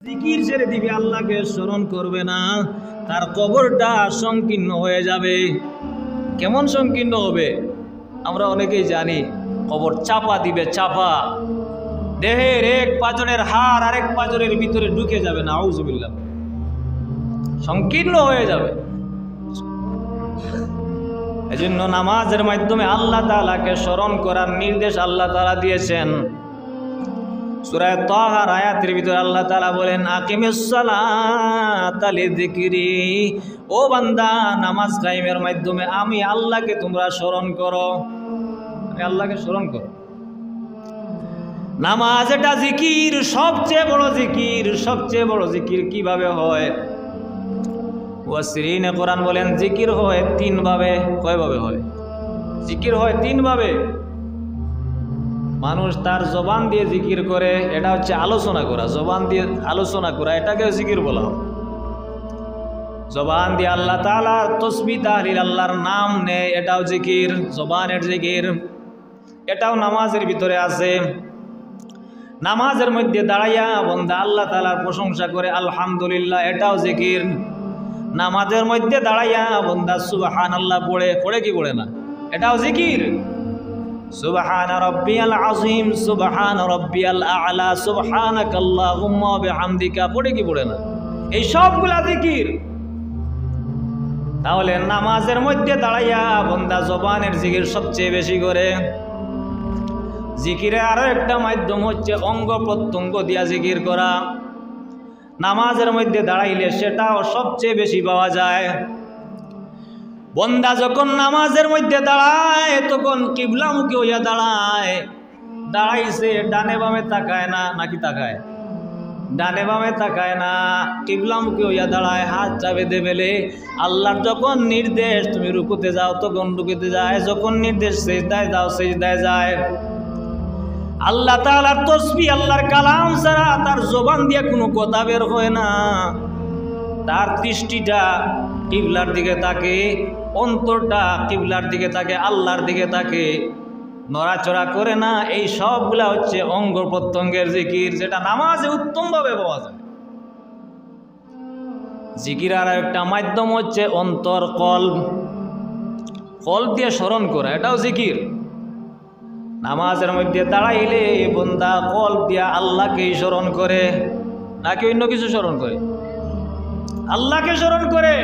জিকির ছেড়ে দিবে, আল্লাহকে স্মরণ করবে না, তার কবরটা সংকীর্ণ হয়ে যাবে। কেমন সংকীর্ণ হবে? আমরা অনেকেই জানি, কবর চাপা দিবে, চাপা। দেহের এক পাঁজরের হাড় আরেক পাঁজরের ভিতরে ঢুকে যাবে না, আউযুবিল্লাহ, সংকীর্ণ হয়ে যাবে। এজন্য নামাজের মাধ্যমে আল্লাহ তাআলাকে স্মরণ করার নির্দেশ আল্লাহ তাআলা দিয়েছেন। সূরা তাহার আয়াতের ভিতরে আল্লাহ তাআলা বলেন, আকিমিস সালাতা লিযিকরি, ও বান্দা নামাজ কায়েমের মাধ্যমে আমি আল্লাহকে তোমরা স্মরণ করো, আমি আল্লাহকে স্মরণ করো। নামাজ এটা জিকির, সবচেয়ে বড় জিকির। সবচেয়ে বড় জিকির কিভাবে হয়? ওয়াসিরিনে কোরআন বলেন জিকির হয় তিন ভাবে। কয়ভাবে হয়? জিকির হয় তিন ভাবে। মানুষ তার জবান দিয়ে জিকির করে, এটা হচ্ছে আলোচনা করা। জবান দিয়ে আলোচনা করা, এটাকে জিকির বলা হয়। জবান দিয়ে আল্লাহ তাআলার তাসবিহ তাহলিল, আল্লাহর নাম নেয়, এটাও জিকির, জবানের জিকির। এটাও নামাজের ভিতরে আছে। নামাজের মধ্যে দাঁড়াইয়া বান্দা আল্লাহ তাআলার প্রশংসা করে, আলহামদুলিল্লাহ, এটাও জিকির। নামাজের মধ্যে দাঁড়াইয়া বান্দা সুবহানাল্লাহ পড়ে, পড়ে কি পড়ে না? এটাও জিকির। সুবহান রাব্বিয়াল আযীম, সুবহান রাব্বিয়াল আ'লা, সুবহানাকাল্লাহুম্মা ওয়া বিহামদিকা, পড়ে কি পড়ে না? এই সবগুলা জিকির। তাহলে নামাজের মধ্যে দাঁড়াইয়া বান্দা জবানের জিকির সবচেয়ে বেশি করে। জিকিরের আরো একটা মাধ্যম হচ্ছে অঙ্গ প্রত্যঙ্গ দিয়া জিকির করা। নামাজের মধ্যে দাঁড়াইলে সেটাও সবচেয়ে বেশি পাওয়া যায়। বন্দা যখন নামাজের মধ্যে দাঁড়ায় তখন কিবলামুখী হইয়া দাঁড়ায়। দাঁড়াইছে, ডানে বামে তাকায় না, নাকি তাকায়? ডানে বামে তাকায় না, কিবলামুখী হইয়া দাঁড়ায়, হাত চাপে দে বেলে। আল্লাহর যখন নির্দেশ তুমি রুকুতে যাও তখন রুকুতে যায়, যখন নির্দেশ সিজদায় যাও সিজদায় যায়। আল্লাহ তাআলার তাসবিহ, আল্লাহর কালাম ছাড়া তার জবান দিয়ে কোনো কথা বের হয় না। তার দৃষ্টিটা কিবলার দিকে থাকে, অন্তরটা কিবলার দিকে থাকে, আল্লাহর দিকে থাকে, নড়াচড়া করে না। এই সবগুলা হচ্ছে অঙ্গ প্রত্যঙ্গের জিকির, যেটা নামাজে উত্তমভাবে পাওয়া যায়। জিকির আর একটা মাধ্যম হচ্ছে অন্তর, কলব। কলব দিয়ে স্মরণ করা, এটাও জিকির। নামাজের মধ্যে দাঁড়াইলে বান্দা কলব দিয়া আল্লাহকেই স্মরণ করে, নাকি অন্য কিছু স্মরণ করে? আল্লাহকে স্মরণ করে।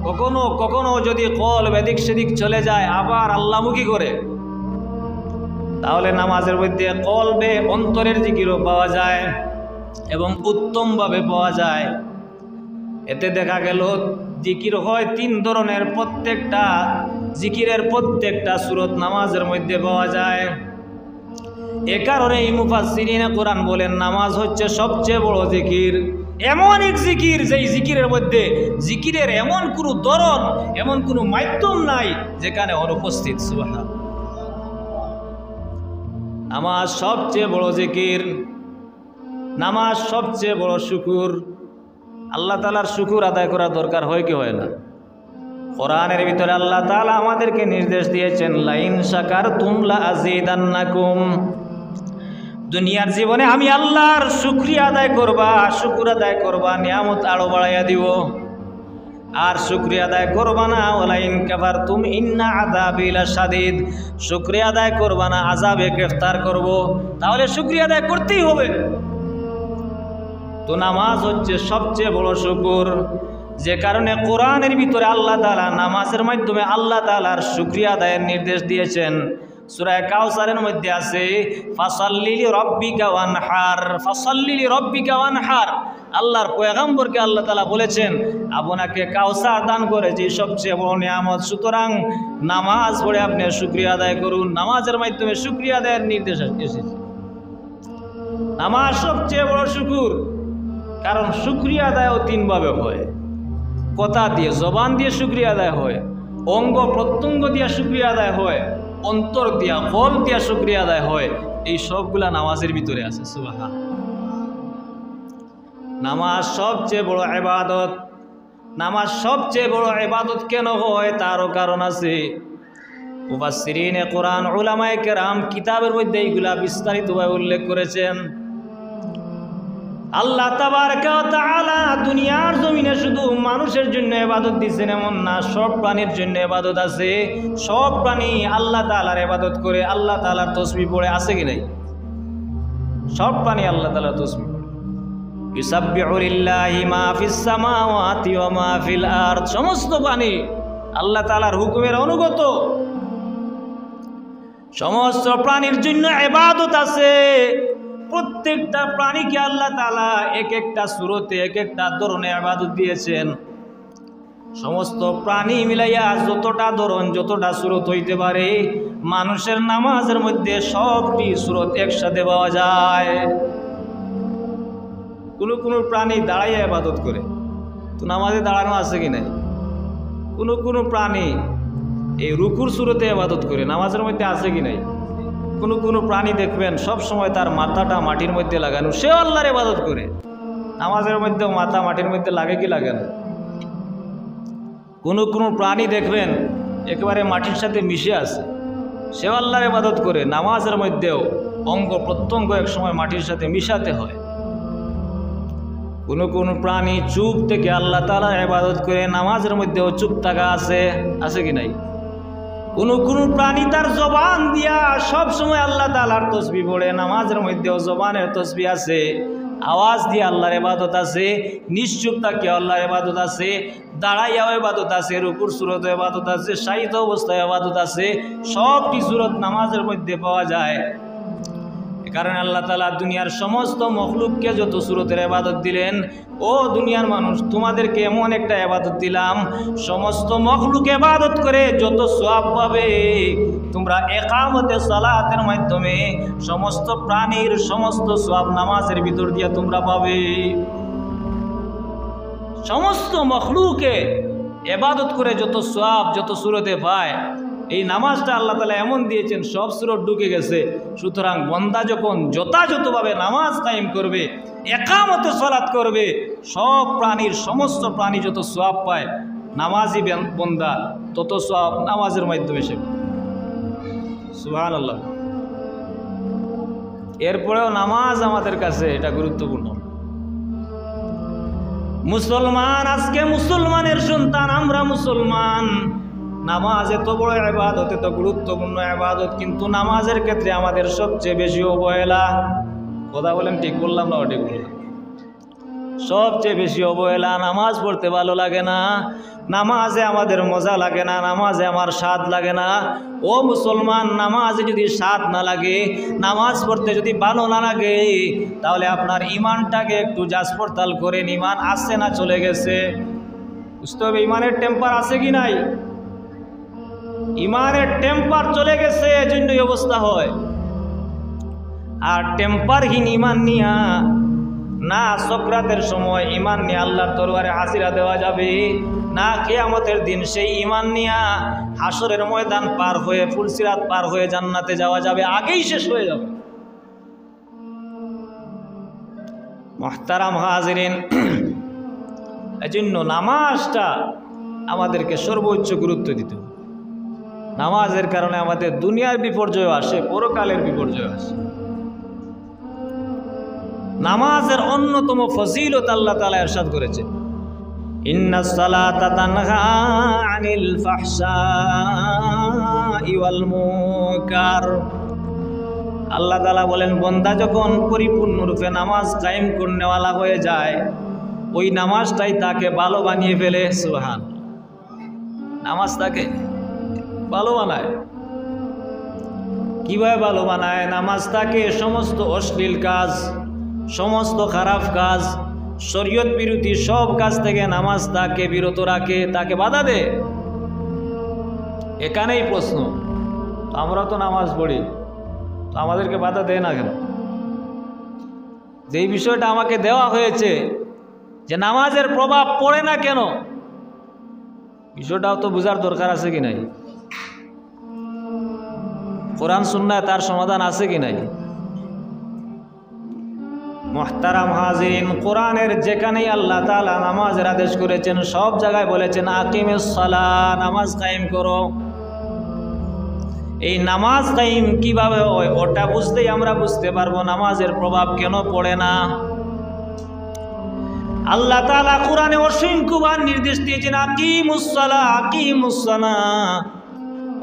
কখনো কখনো যদি কলব এদিক সেদিক চলে যায়, আবার আল্লাহমুখী করে, তাহলে নামাজের মধ্যে কলবে অন্তরের জিকিরও পাওয়া যায় এবং উত্তমভাবে পাওয়া যায়। এতে দেখা গেল জিকির হয় তিন ধরনের। প্রত্যেকটা জিকিরের প্রত্যেকটা সূরত নামাজের মধ্যে পাওয়া যায়। এ কারণে মুফাসসিরিনে কোরআন বলেন নামাজ হচ্ছে সবচেয়ে বড় জিকির। এমন এক জিকির, যেই জিকিরের মধ্যে জিকিরের এমন কোনো ধরন, এমন কোনো মাধ্যম নাই যেখানে অনুপস্থিত। সুবহানাল্লাহ। নামাজ সবচেয়ে বড় জিকির। নামাজ সবচেয়ে বড় শুকুর। আল্লাহ তাআলার শুকুর আদায় করা দরকার হয় কি হয় না? কোরআনের ভিতরে আল্লাহ তাআলা আমাদেরকে নির্দেশ দিয়েছেন, লাইন শাকারতুম লা আযীদান্নাকুম। দুনিয়ার জীবনে আমি আল্লাহর শুকরিয়া আদায় করবা, শুকুর আদায় করবা, নিয়ামত আরো বাড়াইয়া দিব। আর শুকরিয়া আদায় করবা না, ওয়ালাইন কাফারতুম ইন্না আযাবি লাশাদীদ, শুকরিয়া আদায় করবা না, আযাবে গ্রেফতার করব। তাহলে শুকরিয়া আদায় করতেই হবে। তো নামাজ হচ্ছে সবচেয়ে বড় শুকুর, যে কারণে কোরআনের ভিতরে আল্লাহ তাআলা নামাজের মাধ্যমে আল্লাহ তাআলার শুকরিয়া আদায়ের নির্দেশ দিয়েছেন। সূরা কাউসারের মধ্যে আছে, ফাসাল্লি লিরাব্বিকা ওয়ানহার, ফাসাল্লি লিরাব্বিকা ওয়ানহার। আল্লাহর পয়গম্বরকে আল্লাহ তাআলা বলেছেন, আপনাকে কাউসার দান করেছি, সবচেয়ে বড় নিয়ামত, সুতরাং নামাজ পড়ে আপনি শুকরিয়া আদায় করুন। নামাজের মাধ্যমে শুকরিয়া আদায়ের নির্দেশ এসেছে। নামাজ সবচেয়ে বড় শুকুর, কারণ শুকরিয়া আদায়ও তিনভাবে হয়। কথা দিয়ে, জবান দিয়ে শুকরিয়া আদায় হয়, অঙ্গ প্রত্যঙ্গ দিয়ে শুকরিয়া আদায় হয়, অন্তর দিয়া, কলব দিয়া শুকরিয়া আদায় হয়। এই সবগুলা নামাজের ভিতরে আছে। সুবহানাল্লাহ। নামাজ সবচেয়ে বড় ইবাদত। নামাজ সবচেয়ে বড় ইবাদত কেন হয় তারও কারণ আছে। মুফাসসিরিনে কোরআন, উলামায়ে কেরাম কিতাবের মধ্যে এইগুলা বিস্তারিতভাবে উল্লেখ করেছেন। আল্লাহ তাবারaka ওয়া তাআলা দুনিয়ার জমিনে শুধু মানুষের জন্য ইবাদত দিয়েছেন এমন না, সব প্রাণীর জন্য ইবাদত আছে। সব প্রাণী আল্লাহ তাআলার ইবাদত করে, আল্লাহ তাআলার তাসবিহ পড়ে, আছে কি নাই? সব প্রাণী আল্লাহ তাআলার তাসবিহ পড়ে। ইউসাব্বিহু লিল্লাহি মা ফিস সামাওয়াতি ওয়া মা ফিল আরদ, সমস্ত প্রাণী আল্লাহ তাআলার হুকুমের অনুগত। সমস্ত প্রাণীর জন্য ইবাদত আছে। প্রত্যেকটা প্রাণীকে আল্লাহ তাআলা এক একটা সূরতে এক একটা ধরনের ইবাদত দিয়েছেন। সমস্ত প্রাণী মিলাইয়া যতটা ধরন যতটা সূরত হইতে পারে, মানুষের নামাজের মধ্যে সবটি সূরত একসাথে পাওয়া যায়। কোনো প্রাণী দাঁড়াইয়া ইবাদত করে, তো নামাজে দাঁড়ানো আছে কি নাই? কোনো প্রাণী এই রুকুর সূরতে ইবাদত করে, নামাজের মধ্যে আছে কি নাই? কোনো প্রাণী দেখবেন সব সময় তার মাথাটা মাটির মধ্যে লাগানো, সে আল্লাহর ইবাদত করে। নামাজের মধ্যেও মাথা মাটির মধ্যে লাগে কি লাগে না? কোনো প্রাণী দেখবেন একেবারে মাটির সাথে মিশে আছে, সে আল্লাহর ইবাদত করে। নামাজের মধ্যেও অঙ্গ প্রত্যঙ্গ এক সময় মাটির সাথে মিশাতে হয়। কোনো প্রাণী চুপ থেকে আল্লাহ তাআলার ইবাদত করে, নামাজের মধ্যেও চুপ থাকা আছে কি নাই? কোনো প্রাণী তার জবান দিয়া সব সময় আল্লাহ তাআলার তাসবিহ পড়ে, নামাজের মধ্যেও জবানের তাসবিহ আছে। আওয়াজ দিয়ে আল্লাহর ইবাদত আছে, নিশ্চুপ থাকে আল্লাহর ইবাদত আছে, দাঁড়াইয়াও ইবাদত আছে, রুকুর সূরতে ইবাদত আছে, শায়িত অবস্থায় ইবাদত আছে। সবটি সূরত নামাজের মধ্যে পাওয়া যায়। কারণ আল্লাহ তাআলা দুনিয়ার সমস্ত মখলুককে যত সূরতের ইবাদত দিলেন, ও দুনিয়ার মানুষ তোমাদেরকে এমন একটা ইবাদত দিলাম, সমস্ত মখলুক ইবাদত করে যত সওয়াব পাবে, তোমরা ইকামতে সালাতের মাধ্যমে সমস্ত প্রাণীর সমস্ত সওয়াব নামাজের ভিতর দিয়ে তোমরা পাবে। সমস্ত মখলুকে ইবাদত করে যত সওয়াব যত সূরতে পায়, এই নামাজটা আল্লাহ তাআলা এমন দিয়েছেন সব সূরত ঢুকে গেছে। সুতরাং বান্দা যখন যথাযথভাবে নামাজ কায়েম করবে, ইকামতে সালাত করবে, সব প্রাণীর সমস্ত প্রাণী যত সওয়াব পায়, নামাজি বান্দা তত সওয়াব নামাজের মাধ্যমে সে। সুবহানাল্লাহ। এরপরেও নামাজ আমাদের কাছে এটা গুরুত্বপূর্ণ। মুসলমান, আজকে মুসলমানের সন্তান আমরা মুসলমান। নামাজ এত বড় ইবাদত, এত গুরুত্বপূর্ণ ইবাদত, কিন্তু নামাজের ক্ষেত্রে আমাদের সবচেয়ে বেশি অবহেলা। কথা বলেন, ঠিক বললাম না ঠিক বললাম? সবচেয়ে বেশি অবহেলা। নামাজ পড়তে ভালো লাগে না, নামাজে আমাদের মজা লাগে না, নামাজে আমার স্বাদ লাগে না। ও মুসলমান, নামাজে যদি স্বাদ না লাগে, নামাজ পড়তে যদি ভালো না লাগে, তাহলে আপনার ইমানটাকে একটু যাচ পড়তাল করেন। ইমান আসছে না চলে গেছে? বুঝতে হবে ইমানের টেম্পার আছে কি নাই। ইমানের টেম্পার চলে গেছে, এজন্যই অবস্থা হয়। আর টেম্পারহীন ইমান নিয়া না সকরাতের সময় ইমান নিয়ে আল্লাহর দরবারে হাজিরা দেওয়া যাবে, না কিয়ামতের দিন সেই ইমান নিয়া হাসরের ময়দান পার হয়ে ফুলসিরাত পার হয়ে জান্নাতে যাওয়া যাবে, আগেই শেষ হয়ে যাবে। মুহতারাম হাজিরিন, এজন্য নামাজটা আমাদেরকে সর্বোচ্চ গুরুত্ব দিতে হবে। নামাজের কারণে আমাদের দুনিয়ার বিপর্যয় আসে, পরকালের বিপর্যয় আসে। নামাজের অন্যতম ফজিলত আল্লাহ তাআলা ইরশাদ করেছেন, ইন্নাস সালাতা তানহা আনিল ফাহশাই ওয়াল মুনকার। আল্লাহ তাআলা বলেন, বান্দা যখন পরিপূর্ণরূপে নামাজ কায়েম করনেওয়ালা হয়ে যায়, ওই নামাজটাই তাকে ভালো বানিয়ে ফেলে। সুবহান। নামাজ তাকে ভালো বানায়। কিভাবে ভালো বানায়? নামাজ তাকে সমস্ত অশ্লীল কাজ, সমস্ত খারাপ কাজ, শরীয়ত বিরোধী সব কাজ থেকে নামাজ তাকে বিরত রাখে, তাকে বাধা দেয়। এখানেই প্রশ্ন, আমরা তো নামাজ পড়ি, তো আমাদেরকে বাধা দেয় না কেন? যেই বিষয়টা আমাকে দেওয়া হয়েছে যে নামাজের প্রভাব পড়ে না কেন, বিষয়টাও তো বোঝার দরকার আছে কি নাই? কোরআন সুন্নাহ তার সমাধান আছে কি নাই? মুহতারাম হাজিরিন, কোরআনের যেখানেই আল্লাহ তাআলা নামাজের আদেশ করেছেন, সব জায়গায় বলেছেন আকিমিস সালাহ, নামাজ কায়েম করো। এই নামাজ কায়েম কিভাবে হয় ওটা বুঝতেই আমরা বুঝতে পারবো নামাজের প্রভাব কেন পড়ে না। আল্লাহ তাআলা কোরআনে অসংখ্যবার নির্দেশ দিয়েছেন আকিমুস-সালাহ আকিমুস-সালাহ,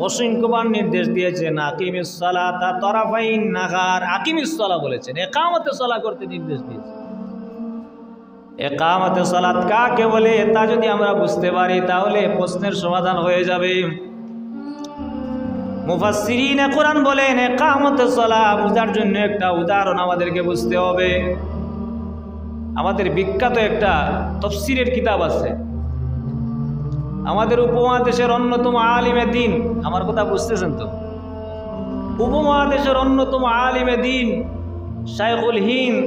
অসংখ্যবার নির্দেশ দিয়েছেন আকিমিস-সালাতা তারাফাইন নাহার, আকিমিস-সালাহ বলেছেন, ইকামতে সালাত করতে নির্দেশ দিয়েছেন। ইকামতে সালাত কাকে বলে তা যদি আমরা বুঝতে পারি তাহলে প্রশ্নের সমাধান হয়ে যাবে। মুফাসসিরিনে কোরআন বলেন ইকামতে সালাহ বুঝার জন্য একটা উদাহরণ আমাদেরকে বুঝতে হবে। আমাদের বিখ্যাত একটা তাফসীরের কিতাব আছে, আমাদের উপমহাদেশের অন্যতম আলিমে দ্বীন, আমার কথা বুঝতেছেন তো, উপমহাদেশের অন্যতম আলিমে দ্বীন শাইখুল হিন্দ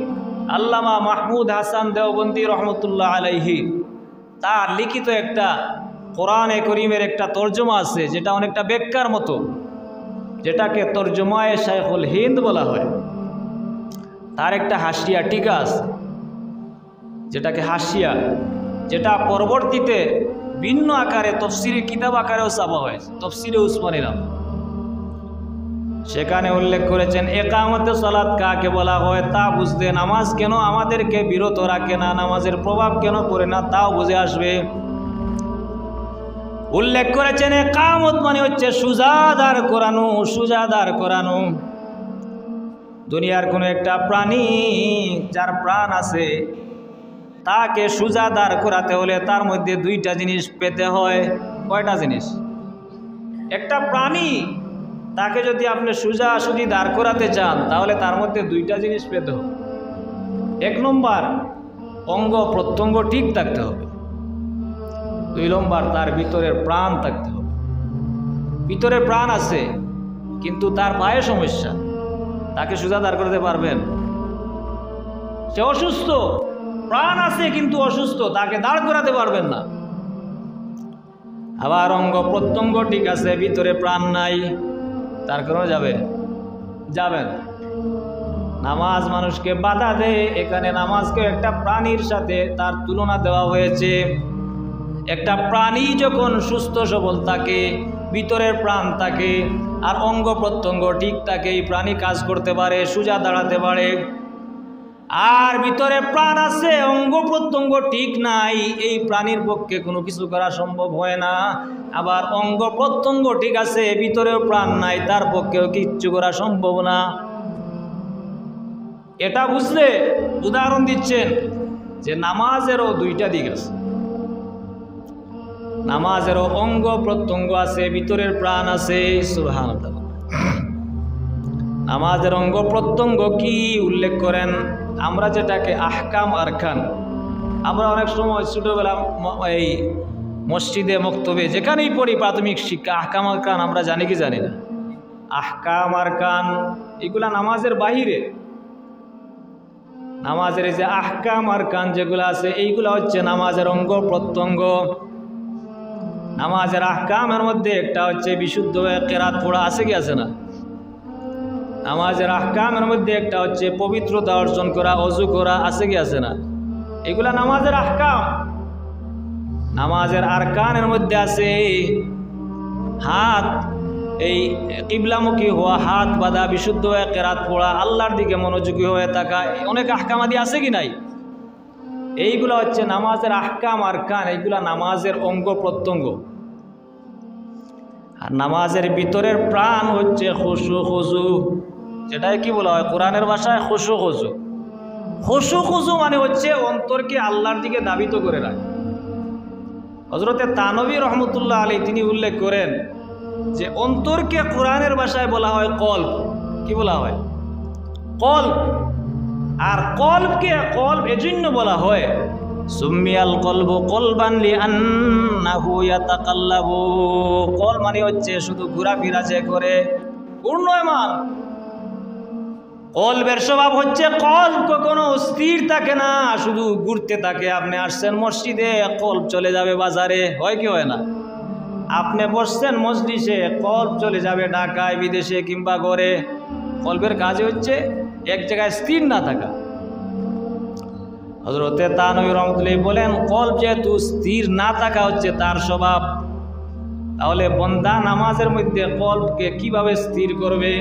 আল্লামা মাহমুদ হাসান দেওবন্দি রহমতুল্লাহ আলাইহি, তার লিখিত একটা কোরআনে করিমের একটা তর্জমা আছে যেটা অনেকটা ব্যাখ্যার মতো, যেটাকে তর্জমায়ে শাইখুল হিন্দ বলা হয়। তার একটা হাসিয়া টিকা আছে, যেটাকে হাসিয়া, যেটা পরবর্তীতে ভিন্ন আকারে তফসিরের কিতাব আকারেও ছাপা হয়েছে, তফসিরে উসমানী নাম। সেখানে উল্লেখ করেছেন ইকামতে সালাত কাকে বলা হয় তা বুঝতে নামাজ কেন আমাদেরকে বিরত রাখে না, নামাজের প্রভাব কেন পড়ে না তাও বুঝে আসবে। উল্লেখ করেছেন ইকামত মানে হচ্ছে সুজা দাঁড় করানো, সুজা দাঁড় করানো। দুনিয়ার কোনো একটা প্রাণী যার প্রাণ আছে তাকে সুজা দাঁড় করাতে হলে তার মধ্যে দুইটা জিনিস পেতে হয়। কয়টা জিনিস? একটা প্রাণী তাকে যদি আপনি সোজাসুজি দাঁড় করাতে চান তাহলে তার মধ্যে দুইটা জিনিস পেতে হবে। এক নম্বর, অঙ্গ প্রত্যঙ্গ ঠিক থাকতে হবে। দুই নম্বর, তার ভিতরের প্রাণ থাকতে হবে। ভিতরে প্রাণ আছে কিন্তু তার পায়ে সমস্যা, তাকে সোজা দাঁড় করাতে পারবেন? সে অসুস্থ, প্রাণ আছে কিন্তু অসুস্থ, তাকে দাঁড় করাতে পারবেন না। আবার অঙ্গ প্রত্যঙ্গ ঠিক আছে, ভিতরে প্রাণ নাই, তার কারণে যাবেন। নামাজ মানুষকে বাধা দেয়, এখানে নামাজকে একটা প্রাণীর সাথে তার তুলনা দেওয়া হয়েছে। একটা প্রাণী যখন সুস্থ সবল থাকে, ভিতরের প্রাণ থাকে আর অঙ্গ প্রত্যঙ্গ ঠিক থাকে, এই প্রাণী কাজ করতে পারে, সোজা দাঁড়াতে পারে। আর ভিতরে প্রাণ আছে, অঙ্গ প্রত্যঙ্গ ঠিক নাই, এই প্রাণীর পক্ষে কোনো কিছু করা সম্ভব হয় না। আবার অঙ্গ প্রত্যঙ্গ ঠিক আছে, ভিতরেও প্রাণ নাই, তার পক্ষেও কিচ্ছু করা সম্ভব না। এটা বুঝলে উদাহরণ দিচ্ছেন যে নামাজেরও দুইটা দিক আছে, নামাজেরও অঙ্গ প্রত্যঙ্গ আছে, ভিতরের প্রাণ আছে। সুবহানাল্লাহ। নামাজের অঙ্গ প্রত্যঙ্গ কি উল্লেখ করেন? আমরা যেটাকে আহকাম আরকান, আমরা অনেক সময় ছোটবেলা এই মসজিদে মক্তবে যেখানেই পড়ি প্রাথমিক শিক্ষা, আহকাম আরকান আমরা জানি কি জানি না? আহকাম আরকান এগুলা নামাজের বাহিরে। নামাজের এই যে আহকাম আরকান যেগুলো আছে এইগুলা হচ্ছে নামাজের অঙ্গ প্রত্যঙ্গ। নামাজের আহকামের মধ্যে একটা হচ্ছে বিশুদ্ধ কেরাত পড়া, আছে কি আছে না? নামাজের আহকামের মধ্যে একটা হচ্ছে পবিত্রতা অর্জন করা, অজু করা, আছে কি আছে না? এগুলা নামাজের আহকাম। নামাজের আরকানের মধ্যে আছে হাত, এই কিবলামুখী হওয়া, হাত বাঁধা, বিশুদ্ধ হয়ে কেরাত পড়া, আল্লাহর দিকে মনোযোগী হয়ে থাকা, অনেক আহকামাদি আছে কি নাই? এইগুলা হচ্ছে নামাজের আহকাম আরকান, এইগুলা নামাজের অঙ্গ প্রত্যঙ্গ। আর নামাজের ভিতরের প্রাণ হচ্ছে খুশু খুজু, যেটাই কি বলা হয় কোরআনের ভাষায় খুশু খুজু। খুশু খুজু মানে হচ্ছে অন্তরকে আল্লাহর দিকে ধাবিত করে রাখে। হযরতে তানবী রহমতুল্লাহ আলাইহি তিনি উল্লেখ করেন যে অন্তরকে কোরআনের ভাষায় বলা হয় কলব। কি বলা হয়? কলব। আর কলবকে কলব এজন্য বলা হয় সুম্মিয়াল কলবু কলবান লিআন্নাহু ইয়াতাকাল্লাবু। কলব মানে হচ্ছে শুধু ঘোরাফেরা যে করে, পূর্ণমান। কলবের স্বভাব হচ্ছে কলব কখনো স্থির থাকে না, শুধু ঘুরতে থাকে। আপনি আসছেন মসজিদে, কলব চলে যাবে বাজারে, হয় কি হয় না? আপনি বসছেন মজলিসে, কলব চলে যাবে ঢাকায়, বিদেশে কিংবা ঘরে। কলবের কাজ হচ্ছে এক জায়গায় স্থির না থাকা। হযরতে তানবী রহমতুল্লাহ বলেন কলব যেহেতু স্থির না থাকা হচ্ছে তার স্বভাব, তাহলে বান্দা নামাজের মধ্যে কলবকে কিভাবে স্থির করবে?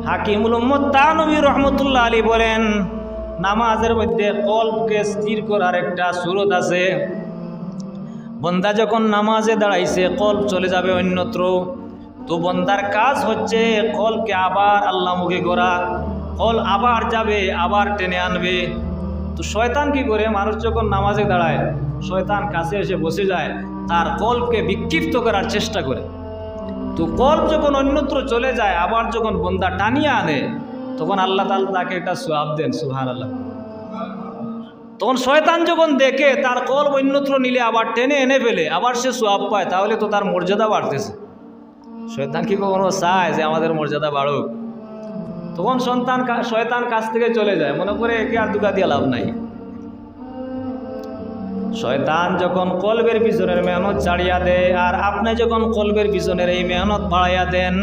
হাকিমুল উম্মত তানবী রহমতুল্লাহ আলাইহি বলেন নামাজের মধ্যে কলবকে স্থির করার একটা সুরত আছে। বন্দা যখন নামাজে দাঁড়াইছে কলব চলে যাবে অন্যত্র, তো বন্দার কাজ হচ্ছে কলকে আবার আল্লাহমুখী করা। কল আবার যাবে, আবার টেনে আনবে। তো শয়তান কি করে, মানুষ যখন নামাজে দাঁড়ায় শয়তান কাছে এসে বসে যায়, তার কলবকে বিক্ষিপ্ত করার চেষ্টা করে। তো কলব যখন অন্যত্র চলে যায়, আবার যখন বন্দা টানিয়ে আনে, তখন আল্লাহ তাআলা তাকে একটা সওয়াব দেন। সুবহানাল্লাহ। তখন শয়তান যখন দেখে তার কলব অন্যত্র নিলে আবার টেনে এনে ফেলে, আবার সে সওয়াব পায়, তাহলে তো তার মর্যাদা বাড়তেছে। শয়তান কি কখনো চায় যে আমাদের মর্যাদা বাড়ুক? তখন শয়তান কাছ থেকে চলে যায়, মনে করে একে আর দুকা দিয়ে লাভ নাই। শয়তান যখন কলবের পিছনের মেহনত ছাড়িয়া দেয়, আর আপনি যখন কলবের পিছনের এই মেহনত বাড়াইয়া দেন,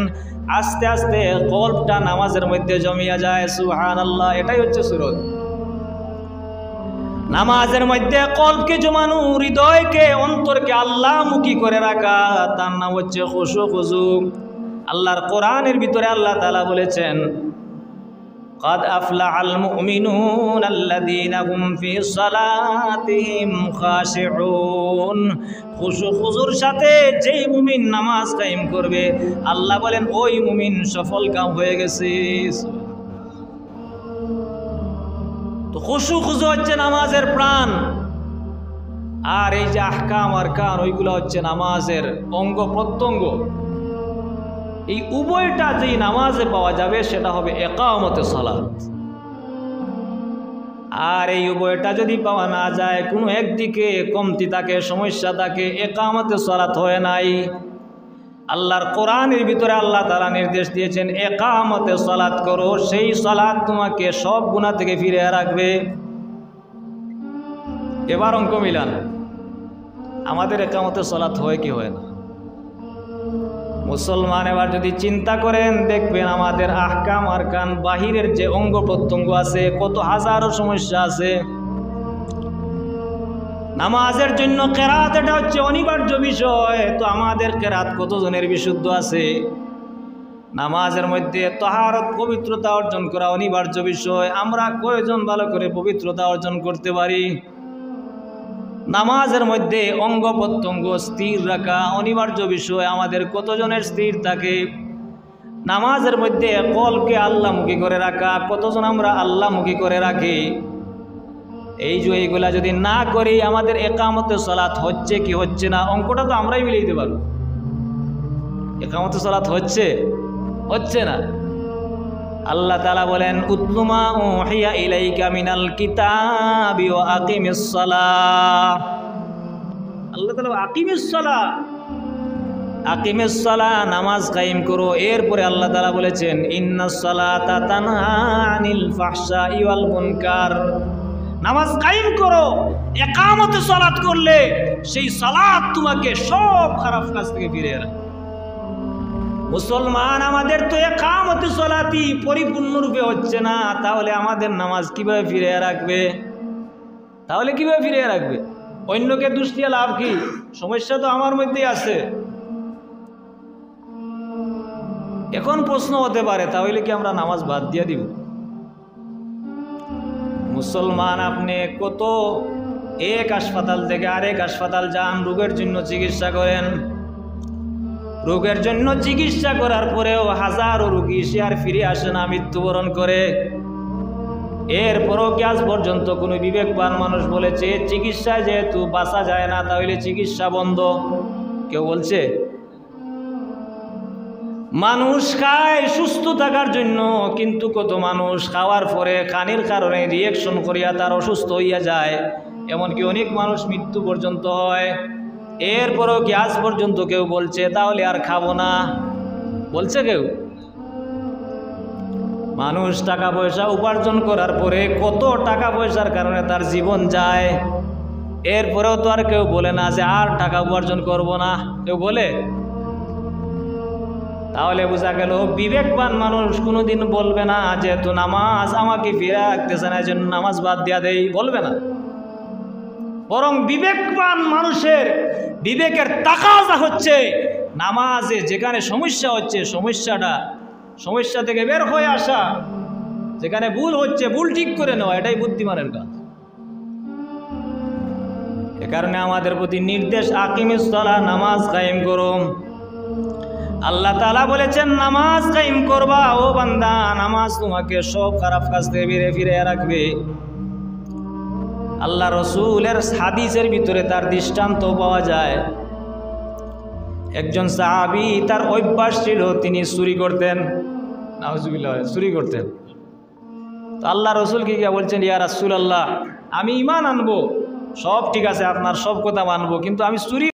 আস্তে আস্তে কলবটা নামাজের মধ্যে জমিয়া যায়। সুবহানাল্লাহ। এটাই হচ্ছে সুরত। নামাজের মধ্যে কলবকে জমানো, হৃদয়কে অন্তরকে আল্লাহমুখী করে রাখা, তার নাম হচ্ছে খুশু খুজু। আল্লাহর কোরআনের ভিতরে আল্লাহ তাআলা বলেছেন, قد أفلح المؤمنون الذين هم في صلاتهم خاشعون। খুশু খুজুর সাথে যেই মুমিন নামাজ কায়েম করবে, আল্লাহ বলেন ওই মুমিন সফল কাম হয়ে গেছে। তো খুশু খুজু হচ্ছে নামাজের প্রাণ, আর এই যে আহকাম আরকান ওইগুলো হচ্ছে নামাজের অঙ্গ প্রত্যঙ্গ। এই উভয়টা যেই নামাজে পাওয়া যাবে সেটা হবে ইকামতে সালাত। আর এই উভয়টা যদি পাওয়া না যায়, কোনো একদিকে কমতি থাকে, সমস্যা থাকে, ইকামতে সালাত হয় নাই। আল্লাহর কোরআনের ভিতরে আল্লাহ তাআলা নির্দেশ দিয়েছেন ইকামতে সালাত করো, সেই সালাত তোমাকে সব গুনাহ থেকে ফিরিয়ে রাখবে। এবার অঙ্ক মিলান, আমাদের ইকামতে সালাত হয় কি হয় না? মুসলমান এবার যদি চিন্তা করেন, দেখবেন আমাদের আহকাম আরকান বাহিরের যে অঙ্গ প্রত্যঙ্গ আছে, কত হাজারো সমস্যা আছে। নামাজের জন্য কেরাত এটা হচ্ছে অনিবার্য বিষয়, তো আমাদের কেরাত কতজনের বিশুদ্ধ আছে? নামাজের মধ্যে তাহারত পবিত্রতা অর্জন করা অনিবার্য বিষয়, আমরা কয়জন ভালো করে পবিত্রতা অর্জন করতে পারি? নামাজের মধ্যে অঙ্গ প্রত্যঙ্গ স্থির রাখা অনিবার্য বিষয়, আমাদের কতজনের স্থির থাকে? নামাজের মধ্যে কলকে আল্লাহমুখী করে রাখা, কতজন আমরা আল্লাহমুখী করে রাখি? এই যে এইগুলা যদি না করি, আমাদের ইকামতে সালাত হচ্ছে কি হচ্ছে না, অঙ্কটা তো আমরাই মিলিয়ে দিতে পারবো। ইকামতে সালাত হচ্ছে হচ্ছে না। আল্লাহ তাআলা বলেন উতলু মা উহিয়া ইলাইকা মিনাল কিতাবি ওয়া আকিমিস সালাহ। আল্লাহ তাআলা আকিমিস সালাহ, আকিমিস সালাহ, নামাজ কায়েম করো। এরপরে আল্লাহ তাআলা বলেছেন ইন্নাস সালাতা তানহা আনিল ফাহশাই ওয়াল মুনকার। নামাজ কায়েম করো, ইকামতে সালাত করলে সেই সালাত তোমাকে সব খারাপ কাজ থেকে ফিরিয়ে রাখবে। মুসলমান আমাদের তো ইকামতে সালাতি পরিপূর্ণরূপে হচ্ছে না, তাহলে আমাদের নামাজ কিভাবে ফিরিয়ে রাখবে? তাহলে কিভাবে ফিরিয়ে রাখবে? অন্যকে দোষ দিয়ে লাভ কি? সমস্যা তো আমার মধ্যেই আছে। এখন প্রশ্ন হতে পারে, তাহলে কি আমরা নামাজ বাদ দিয়ে দিব? মুসলমান আপনি কত এক হাসপাতাল থেকে আরেক হাসপাতাল যান, রোগের জন্য চিকিৎসা করেন। রোগের জন্য চিকিৎসা করার পরেও হাজারো রোগী সে আর ফিরে আসে না, মৃত্যুবরণ করে। এরপরও কি আজ পর্যন্ত কোনো বিবেকবান মানুষ বলেছে চিকিৎসায় যেহেতু বাঁচা যায় না, তাহলে চিকিৎসা বন্ধ? কেউ বলছে? মানুষ খায় সুস্থ থাকার জন্য, কিন্তু কত মানুষ খাওয়ার পরে খানির কারণে রিয়েকশন করিয়া তার অসুস্থ হইয়া যায়, এমনকি অনেক মানুষ মৃত্যু পর্যন্ত হয়। এরপরও কি আজ পর্যন্ত কেউ বলছে তাহলে আর খাবো না? বলছে কেউ? মানুষ টাকা পয়সা উপার্জন করার পরে কত টাকা পয়সার কারণে তার জীবন যায়, এরপরেও তো আর কেউ বলে না যে আর টাকা উপার্জন করব না। কেউ বলে? তাহলে বোঝা গেল বিবেকবান মানুষ কোনোদিন বলবে না যেহেতু নামাজ আমাকে ফিরে রাখতেছে না, এই জন্য নামাজ বাদ দিয়া দেই, বলবে না। বরং বিবেকবান মানুষের বিবেকের তাকাজা হচ্ছে নামাজে যেখানে সমস্যা হচ্ছে সমস্যা থেকে বের হয়ে আসা, যেখানে ভুল হচ্ছে ভুল ঠিক করে নেওয়া, এটাই বুদ্ধিমানের কাজ। এ কারণে আমাদের প্রতি নির্দেশ, আকিমিস সালাহ, নামাজ কায়েম করো। আল্লাহ তাআলা বলেছেন নামাজ কায়েম করবা ও বান্দা, নামাজ তোমাকে সব খারাপ কাজ থেকে ফিরে রাখবে। আল্লাহ রসুলের হাদিসের ভিতরে তার দৃষ্টান্ত পাওয়া যায়। একজন সাহাবী, তার অভ্যাস ছিল তিনি চুরি করতেন, নাউজুবিল্লাহ, চুরি করতেন। তো আল্লাহ রসুল কি বলছেন, ইয়া রাসূলুল্লাহ, আমি ঈমান আনবো, সব ঠিক আছে, আপনার সব কথা মানবো, কিন্তু আমি চুরি